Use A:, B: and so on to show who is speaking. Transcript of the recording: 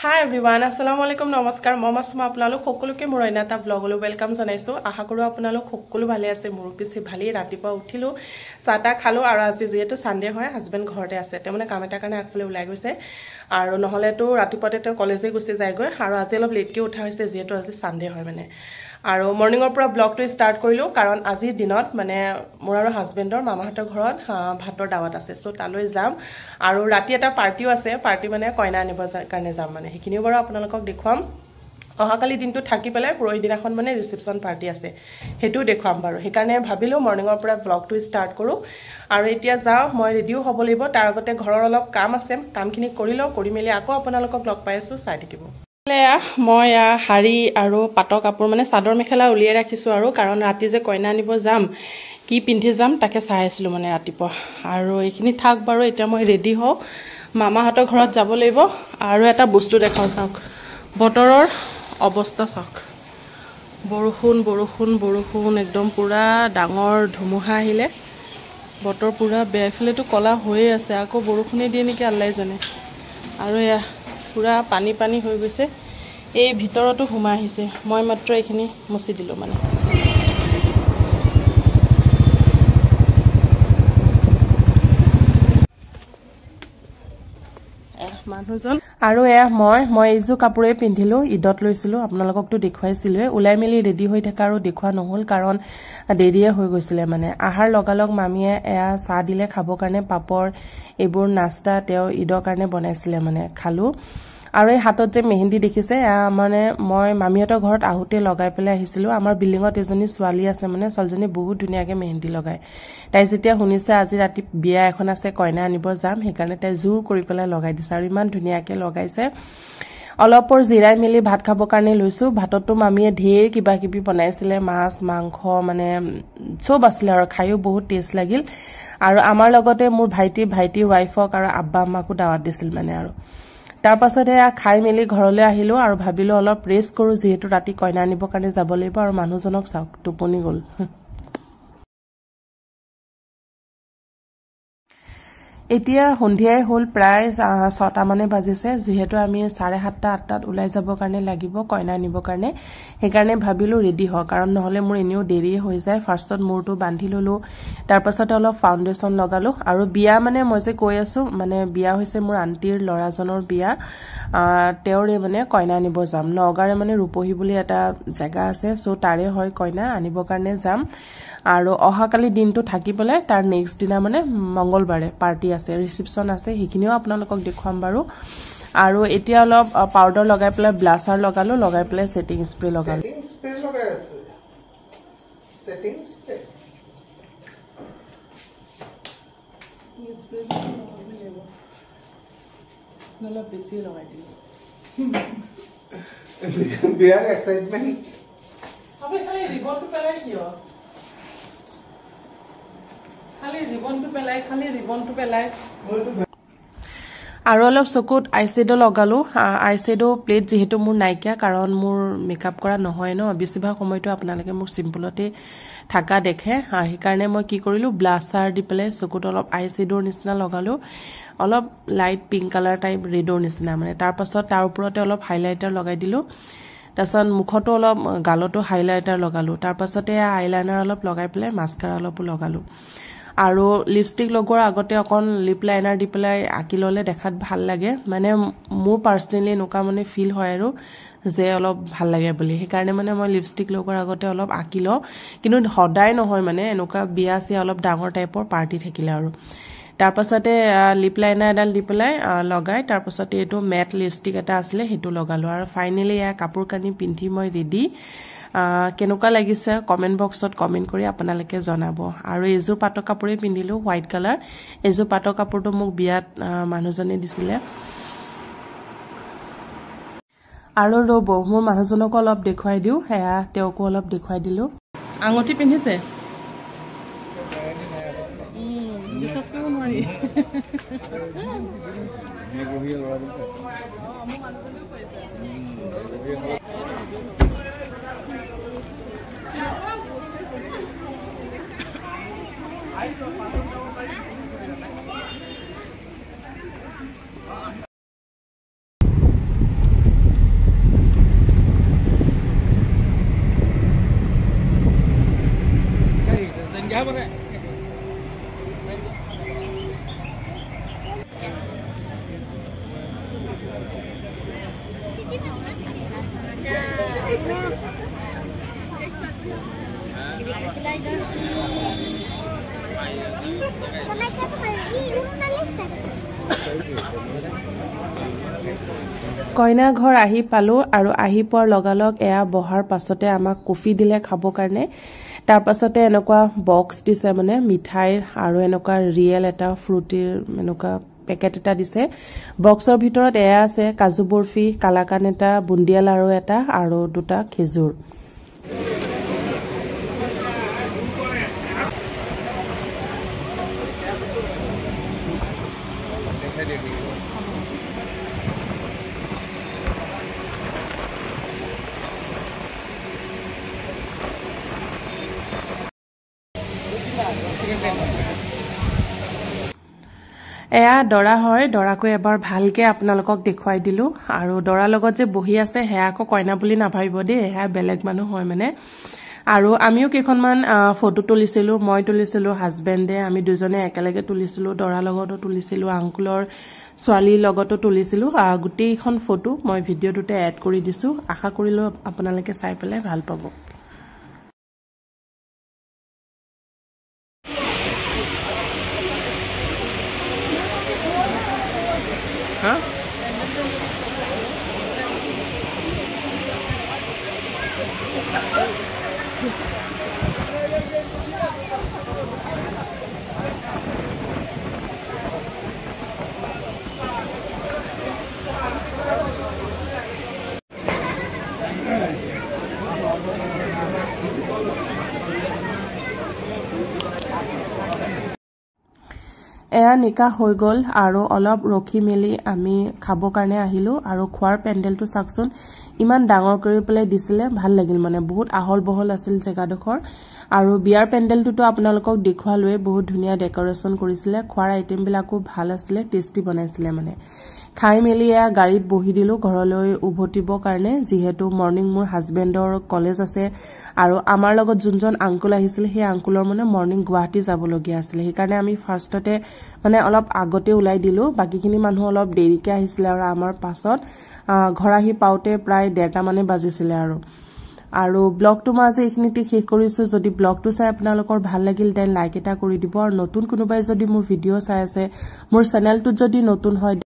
A: Hi everyone, assalamu alaikum, namaskar. Mama suma আপোনালোক সকলোকে মোৰ অন্য এটা ব্লগলৈ ওয়েলকাম জনাইছো। আশা কৰো আপোনালোক সকলো ভালে আছে। মোৰ পিছে ভালেই ৰাতিপুৱা উঠিলো, চাটা খালো আৰু আজি যেহেতু সানডে হয় হাজবেন্ড ঘৰতে আছে। তেওঁ মানে কাম এটা কাৰণে আগফালে ওলাই গৈছে আৰু নহলেতো ৰাতিপুৱাতে তেওঁ কলেজে গুচি যায়গৈ আৰু আজি অলপ লেটকে উঠা হৈছে যেহেতু আজি সানডে হয় মানে। আৰু মৰ্নিংৰ পৰা ব্লগটো ষ্টাৰ্ট কৰিলো কাৰণ আজিৰ দিনত মানে মোৰ আৰু হাজবেন্ডৰ মামাহঁতৰ ঘৰত ভাতৰ দাওয়াত আছে। সো তালৈ যাম আৰু ৰাতি এটা পাৰ্টিও আছে। পাৰ্টি মানে কইনা আনিব কাৰণে যাম মানে। সেইখিনিও বাৰু আপোনালোকক দেখুৱাম। অহাকালি দিনটো থাকি পেলাই পৰহি দিনাখন মানে ৰিসেপশন পাৰ্টি আছে, হেতু দেখুৱাম বাৰু। সেইকাৰণে ভাবিলো মৰ্নিংৰ পৰা ব্লগটো ষ্টাৰ্ট কৰো আৰু এতিয়া যাও, মই ৰেডিও হ'ব লাগিব। তাৰ আগতে ঘৰৰ অলপ কাম আছে, কামখিনি কৰি লও, কৰি মেলি আকৌ আপোনালোকক লগ পাই আছো, চাই থাকিব। মই শাড়ী আৰু পাটৰ কাপোৰ মানে চাদৰ মেখেলা উলিয়াই ৰাখিছো আৰু কাৰণ ৰাতি যে কইনা আনিব যাম কি পিন্ধি যাম তাকে চাই আছিলো মানে ৰাতিপুৱা। আৰু এইখিনি থাক বাৰু, এতিয়া মই ৰেডি হও, মামাহঁতৰ ঘৰত যাব লাগিব। আৰু এটা বস্তু দেখাও, চাওক বতৰৰ অৱস্থা চাওক। বৰষুণ বৰষুণ বৰষুণ, একদম পুৰা ডাঙৰ ধুমুহা আহিলে। বতৰ পুৰা বেয়া, ফিলেটো কলা হৈয়ে আছে, আকৌ বৰষুণে দিয়ে নেকি আল্লাই জানে। আৰু এয়া পুৰা পানী পানী হৈ গৈছে, এই ভিতৰতো সোমাই আহিছে। মই মাত্ৰ এইখিনি মুছি দিলো মানে। মানুহজন আৰু এয়া মই এইযোৰ কাপোৰে পিন্ধিলো, ঈদত লৈছিলো, আপোনালোককতো দেখুৱাইছিলোৱে। ওলাই মেলি ৰেডি হৈ থকা আৰু দেখুৱা নহল কাৰণ দেৰিয়ে হৈ গৈছিলে মানে। আহাৰ লগালগ মামীয়ে এয়া চাহ দিলে খাবৰ কাৰণে, পাপৰ এইবোৰ নাস্তা তেওঁ ঈদৰ কাৰণে বনাইছিলে মানে, খালো। আৰু এই হাতত যে মেহেন্দি দেখিছে, মানে মই মামীহঁতৰ ঘৰত আহোতে লগাই পেলাই আহিছিলো। আমাৰ বিল্ডিঙত এজনী ছোৱালী আছে মানে, ছোৱালীজনী বহুত ধুনীয়াকে মেহেন্দি লগায়। তাই যেতিয়া শুনিছে আজি ৰাতি বিয়া এখন আছে, কইনা আনিব যাম, সেইকাৰণে তাই জোৰ কৰি পেলাই লগাই দিছে আৰু ইমান ধুনীয়াকে লগাইছে। অলপৰ জিৰাই মেলি ভাত খাবৰ কাৰণে লৈছো। ভাততো মামীয়ে ঢেৰ কিবা কিবি বনাইছিলে, মাছ মাংস মানে চব আছিলে আৰু খাইও বহুত টেষ্ট লাগিল। আৰু আমাৰ লগতে মোৰ ভাইটিৰ ৱাইফক আৰু আব্বা আম্মাকো দাৱাত দিছিল মানে। আৰু তাৰ পাছতে খাই মেলি ঘৰলৈ আহিলো আৰু ভাবিলো অলপ ৰেষ্ট কৰো, যিহেতু ৰাতি কইনা আনিবৰ কাৰণে যাব লাগিব। আৰু মানুহজনক চাওক টোপনি গল। এতিয়া সন্ধিয়াই হ'ল, প্ৰায় 6টা মানে বাজিছে। যিহেতু আমি 7:30 8টাত ওলাই যাবৰ কাৰণে লাগিব কইনা আনিবৰ কাৰণে, সেইকাৰণে ভাবিলো ৰেডি হওঁ, কাৰণ নহলে মোৰ এনেও দেৰি হৈ যায়। ফাৰ্ষ্টত মূৰটো বান্ধি ললো, তাৰ পাছতে অলপ ফাউণ্ডেশ্যন লগালো। আৰু বিয়া মানে মই যে কৈ আছো মানে, বিয়া হৈছে মোৰ আন্টিৰ ল'ৰাজনৰ বিয়া। তেওঁৰে মানে কইনা আনিব যাম। নগাঁৱৰে মানে ৰূপহী বুলি এটা জেগা আছে, সো তাৰে হয় কইনা আনিবৰ কাৰণে যাম। আৰু অহাকালি দিনটো থাকি পেলাই তাৰ নেক্সট দিনা মানে মংগলবাৰে পাৰ্টি আছে, ৰিসেপশন আছে, সেইখিনিও আপোনালোকক দেখুৱাম বাৰু। আৰু এতিয়া অলপ পাউডাৰ লগাই পেলাই ব্লাছাৰ লগালো, লগাই পেলাই সেটিং স্প্ৰে লগালো। অলপ বেছি লগাই দিলো। বিয়াৰ এক্সাইটমেন্ট। আপুনি খালি ৰিবনটো পেলাই কিয়? খালি ৰিবনটো পেলাই। আৰু অলপ চকুত আইশ্বেডো লগালো। আইশ্বেডো প্লেট যিহেতু মোৰ নাইকিয়া, কাৰণ মোৰ মেকআপ কৰা নহয় ন, বেছিভাগ সময়তো আপোনালোকে মোৰ চিম্পলতে থাকা দেখে। সেইকাৰণে মই কি কৰিলো, ব্লাছাৰ দি পেলাই চকুত অলপ আইশ্বেডোৰ নিচিনা লগালো, অলপ লাইট পিংক কালাৰ টাইপ ৰেডৰ নিচিনা মানে। তাৰ পাছত তাৰ ওপৰতে অলপ হাইলাইটাৰ লগাই দিলো। তাৰপিছত মুখতো অলপ, গালতো হাইলাইটাৰ লগালো। তাৰ পাছতে আইলাইনাৰ অলপ লগাই পেলাই মাস্কাৰা অলপো লগালো। আৰু লিপষ্টিক লগোৱাৰ আগতে অকণ লিপ লাইনাৰ দি পেলাই আঁকি ললে দেখাত ভাল লাগে মানে। মোৰ পাৰ্চনেলি এনেকুৱা মানে ফিল হয় আৰু যে অলপ ভাল লাগে বুলি, সেইকাৰণে মানে মই লিপষ্টিক লগোৱাৰ আগতে অলপ আঁকি লওঁ। কিন্তু সদায় নহয় মানে, এনেকুৱা বিয়া চিয়া অলপ ডাঙৰ টাইপৰ পাৰ্টি থাকিলে আৰু। তাৰ পাছতে লিপ লাইনাৰ এডাল দি পেলাই লগাই, তাৰ পাছতে এইটো মেট লিপষ্টিক এটা আছিলে সেইটো লগালো। আৰু ফাইনেলি কাপোৰ কানি পিন্ধি মই ৰেডি। কেনেকুৱা লাগিছে কমেন্ট বক্সত কমেন্ট কৰি আপোনালোকে জনাব। আৰু এইযোৰ পাটৰ কাপোৰে পিন্ধিলো, হোৱাইট কালাৰ। এইযোৰ পাটৰ কাপোৰটো মোক বিয়াত মানুহজনে দিছিলে। আৰু ৰ'ব, মোৰ মানুহজনকো অলপ দেখুৱাই দিওঁ, সেয়া তেওঁকো অলপ দেখুৱাই দিলো। আঙুঠি পিন্ধিছে, বিশ্বাস কৰিব নোৱাৰি। কইনা ঘৰ আহি পালো আৰু আহি পোৱাৰ লগালগ এয়া বহাৰ পাছতে আমাক কফি দিলে খাব কাৰণে তাৰ পাছতে এনেকুৱা বক্স দিছে মানে মিঠাইৰ আৰু এনেকুৱা ৰিয়েল এটা ফ্ৰুটিৰ এনেকুৱা পেকেট এটা দিছে বক্সৰ ভিতৰত এয়া আছে কাজু বৰফি কালাকান এটা বুন্দিয়া লাৰু এটা আৰু দুটা খেজুৰ এয়া দৰা হয় দৰাকো এবাৰ ভালকে আপোনালোকক দেখুৱাই দিলো আৰু দৰাৰ লগত যে বহি আছে হেয়া আকৌ কইনা বুলি নাভাবিব দেই হেয়া বেলেগ মানুহ হয় মানে আৰু আমিও কেইখনমান ফটো তুলিছিলো মই তুলিছিলো হাজবেণ্ডে আমি দুজনে একেলগে তুলিছিলো দৰাৰ লগতো তুলিছিলো আংকুলৰ ছোৱালীৰ লগতো তুলিছিলো গোটেইখন ফটো মই ভিডিঅ'টোতে এড কৰি দিছো আশা কৰিলো আপোনালোকে চাই পেলাই ভাল পাব Huh? এয়া নিকাহ হৈ গল আৰু অলপ ৰখি মেলি আমি খাব কাৰণে আহিলো আৰু খোৱাৰ পেন্ডেলটো চাকচোন ইমান ডাঙৰ কৰি পেলাই দিছিলে ভাল লাগিল মানে বহুত আহল বহল আছিল জেগাডোখৰ আৰু বিয়াৰ পেন্ডেলটো আপোনালোকক দেখুৱালোৱে বহুত ধুনীয়া ডেকোৰেশন কৰিছিলে খোৱাৰ আইটেম বিলাকো ভাল আছিল টেষ্টি বনাইছিলে মানে খাই মেলি এয়া গাড়ীত বহি দিলো ঘৰলৈ উভতিব কাৰণে যিহেতু মৰ্নিং মোৰ হাজবেণ্ডৰ কলেজ আছে আৰু আমাৰ লগত যোনজন আংকুল আহিছিল সেই আংকুলৰ মানে মৰ্নিং গুৱাহাটী যাবলগীয়া আছিল সেইকাৰণে আমি ফাৰ্ষ্টতে মানে অলপ আগতে উলাই দিলো বাকিখিনি মানুহ অলপ দেৰিকে আহিছিল আৰু আমাৰ পাছত ঘৰ আহি পাওতে প্ৰায় 1:30 মানে বাজিছিল আৰু ব্লগটো মই আজি এইখিনিতে শেষ কৰিছো যদি ব্লগটো চাই আপোনালোকৰ ভাল লাগিল দেন লাইক এটা কৰি দিব আৰু নতুন কোনোবাই যদি মোৰ ভিডিঅ' চাই আছে মোৰ চেনেলটোত যদি নতুন হয়